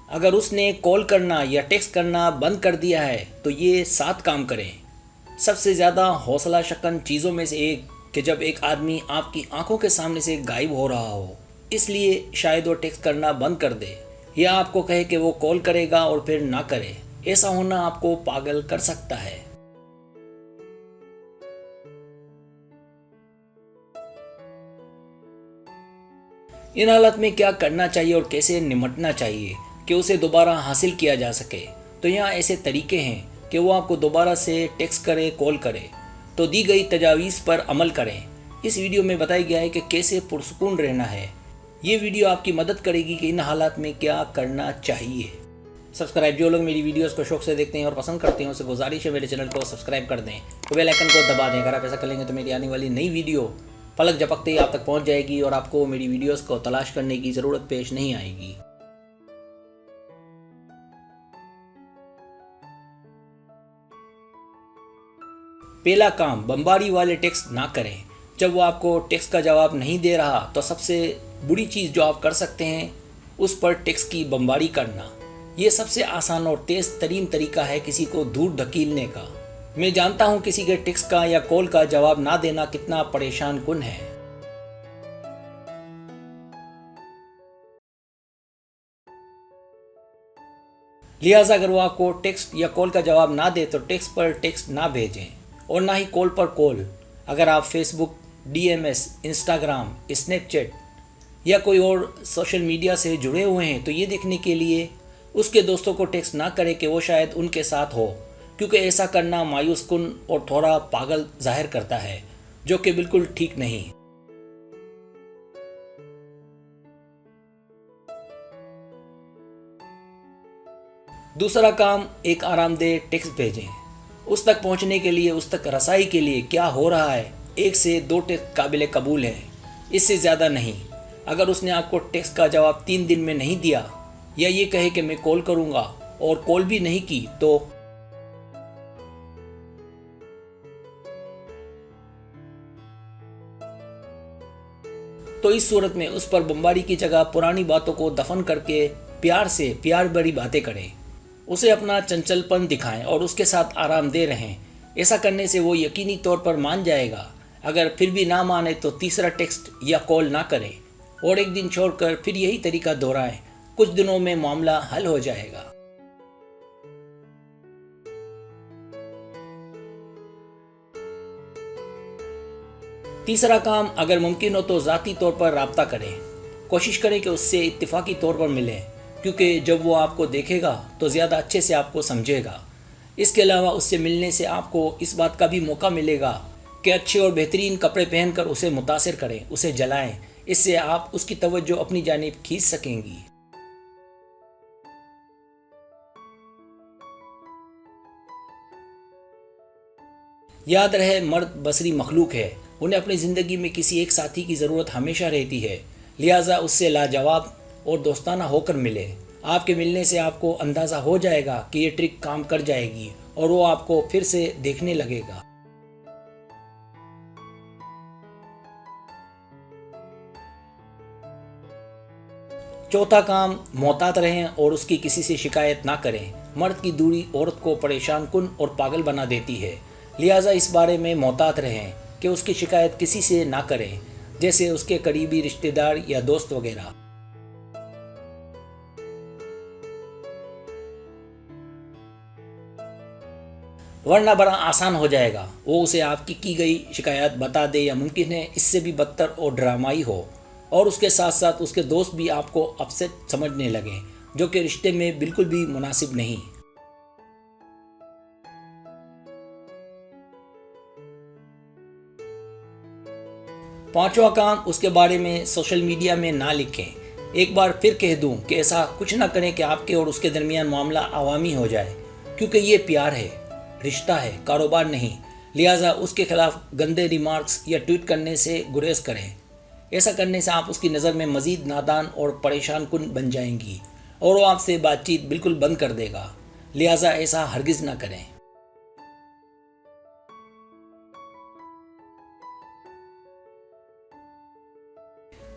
اگر اس نے کال کرنا یا ٹیکسٹ کرنا بند کر دیا ہے تو یہ 7 کام کریں۔ سب سے زیادہ حوصلہ شکن چیزوں میں سے ایک کہ جب ایک آدمی آپ کی آنکھوں کے سامنے سے غائب ہو رہا ہو، اس لیے شاید وہ ٹیکسٹ کرنا بند کر دے یا آپ کو کہے کہ وہ کال کرے گا اور پھر نہ کرے۔ ایسا ہونا آپ کو پاگل کر سکتا ہے۔ ان حالت میں کیا کرنا چاہیے اور کیسے نمٹنا چاہیے کہ اسے دوبارہ حاصل کیا جا سکے؟ تو یہاں ایسے طریقے ہیں کہ وہ آپ کو دوبارہ سے ٹیکسٹ کرے، کال کرے۔ تو دی گئی تجاویز پر عمل کریں۔ اس ویڈیو میں بتایا گیا ہے کہ کیسے پرسکون رہنا ہے۔ یہ ویڈیو آپ کی مدد کرے گی کہ ان حالات میں کیا کرنا چاہیے۔ سبسکرائب، جو لوگ میری ویڈیوز کو شوق سے دیکھتے ہیں اور پسند کرتے ہیں اسے گزارش ہے میرے چینل کو سبسکرائب کر دیں، بیل آئیکن کو دبا دیں۔ اگر آپ ایسا کر لیں گے تو میری آنے والی نئی ویڈیو پلک جھپکتے ہی آپ تک پہنچ جائے گی اور آپ کو میری ویڈیوز کو تلاش کرنے کی ضرورت پیش نہیں آئے گی۔ پہلا کام، بمباری والے ٹیکسٹ نہ کریں۔ جب وہ آپ کو ٹیکسٹ کا جواب نہیں دے رہا تو سب سے بری چیز جو آپ کر سکتے ہیں اس پر ٹیکسٹ کی بمباری کرنا۔ یہ سب سے آسان اور تیز ترین طریقہ ہے کسی کو دور دھکیلنے کا۔ میں جانتا ہوں کسی کے ٹیکسٹ کا یا کال کا جواب نہ دینا کتنا پریشان کن ہے۔ لہٰذا اگر وہ آپ کو ٹیکسٹ یا کال کا جواب نہ دے تو ٹیکسٹ پر ٹیکسٹ نہ بھیجیں اور نہ ہی کال پر کال۔ اگر آپ Facebook, D M S, Instagram, Snapchat یا کوئی اور سوشل میڈیا سے جڑے ہوئے ہیں تو یہ دیکھنے کے لیے اس کے دوستوں کو ٹیکسٹ نہ کریں کہ وہ شاید ان کے ساتھ ہو، کیونکہ ایسا کرنا مایوس کن اور تھوڑا پاگل ظاہر کرتا ہے، جو کہ بالکل ٹھیک نہیں۔ دوسرا کام، ایک آرام دہ ٹیکسٹ بھیجیں۔ اس تک پہنچنے کے لیے، اس تک رسائی کے لیے کیا ہو رہا ہے، 1 سے 2 ٹیکسٹ قابل قبول ہیں، اس سے زیادہ نہیں۔ اگر اس نے آپ کو ٹیکسٹ کا جواب 3 دن میں نہیں دیا یا یہ کہے کہ میں کال کروں گا اور کال بھی نہیں کی تو اس صورت میں اس پر بمباری کی جگہ پرانی باتوں کو دفن کر کے پیار بھری باتیں کریں۔ اسے اپنا چنچل پن دکھائیں اور اس کے ساتھ آرام دہ رہیں۔ ایسا کرنے سے وہ یقینی طور پر مان جائے گا۔ اگر پھر بھی نہ مانے تو تیسرا ٹیکسٹ یا کال نہ کریں اور 1 دن چھوڑ کر پھر یہی طریقہ دہرائیں۔ کچھ دنوں میں معاملہ حل ہو جائے گا۔ تیسرا کام، اگر ممکن ہو تو ذاتی طور پر رابطہ کریں۔ کوشش کریں کہ اس سے اتفاقی طور پر ملیں، کیونکہ جب وہ آپ کو دیکھے گا تو زیادہ اچھے سے آپ کو سمجھے گا۔ اس کے علاوہ اس سے ملنے سے آپ کو اس بات کا بھی موقع ملے گا کہ اچھے اور بہترین کپڑے پہن کر اسے متاثر کریں، اسے جلائیں۔ اس سے آپ اس کی توجہ اپنی جانب کھینچ سکیں گی۔ یاد رہے، مرد بصری مخلوق ہے، انہیں اپنی زندگی میں کسی ایک ساتھی کی ضرورت ہمیشہ رہتی ہے، لہٰذا اس سے لاجواب اور دوستانہ ہو کر ملے۔ آپ کے ملنے سے آپ کو اندازہ ہو جائے گا کہ یہ ٹرک کام کر جائے گی اور وہ آپ کو پھر سے دیکھنے لگے گا۔ چوتھا کام، محتاط رہیں اور اس کی کسی سے شکایت نہ کریں۔ مرد کی دوری عورت کو پریشان کن اور پاگل بنا دیتی ہے، لہٰذا اس بارے میں محتاط رہیں کہ اس کی شکایت کسی سے نہ کریں، جیسے اس کے قریبی رشتہ دار یا دوست وغیرہ۔ ورنہ بڑا آسان ہو جائے گا وہ اسے آپ کی گئی شکایت بتا دے یا ممکن ہے اس سے بھی بدتر اور ڈرامائی ہو، اور اس کے ساتھ ساتھ اس کے دوست بھی آپ کو اپسیٹ سمجھنے لگیں، جو کہ رشتے میں بالکل بھی مناسب نہیں۔ پانچواں کام، اس کے بارے میں سوشل میڈیا میں نہ لکھیں۔ ایک بار پھر کہہ دوں کہ ایسا کچھ نہ کریں کہ آپ کے اور اس کے درمیان معاملہ عوامی ہو جائے، کیونکہ یہ پیار ہے، رشتہ ہے، کاروبار نہیں۔ لہٰذا اس کے خلاف گندے ریمارکس یا ٹویٹ کرنے سے گریز کریں۔ ایسا کرنے سے آپ اس کی نظر میں مزید نادان اور پریشان کن بن جائیں گی اور وہ آپ سے بات چیت بالکل بند کر دے گا، لہٰذا ایسا ہرگز نہ کریں۔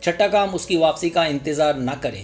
چھٹا کام، اس کی واپسی کا انتظار نہ کریں۔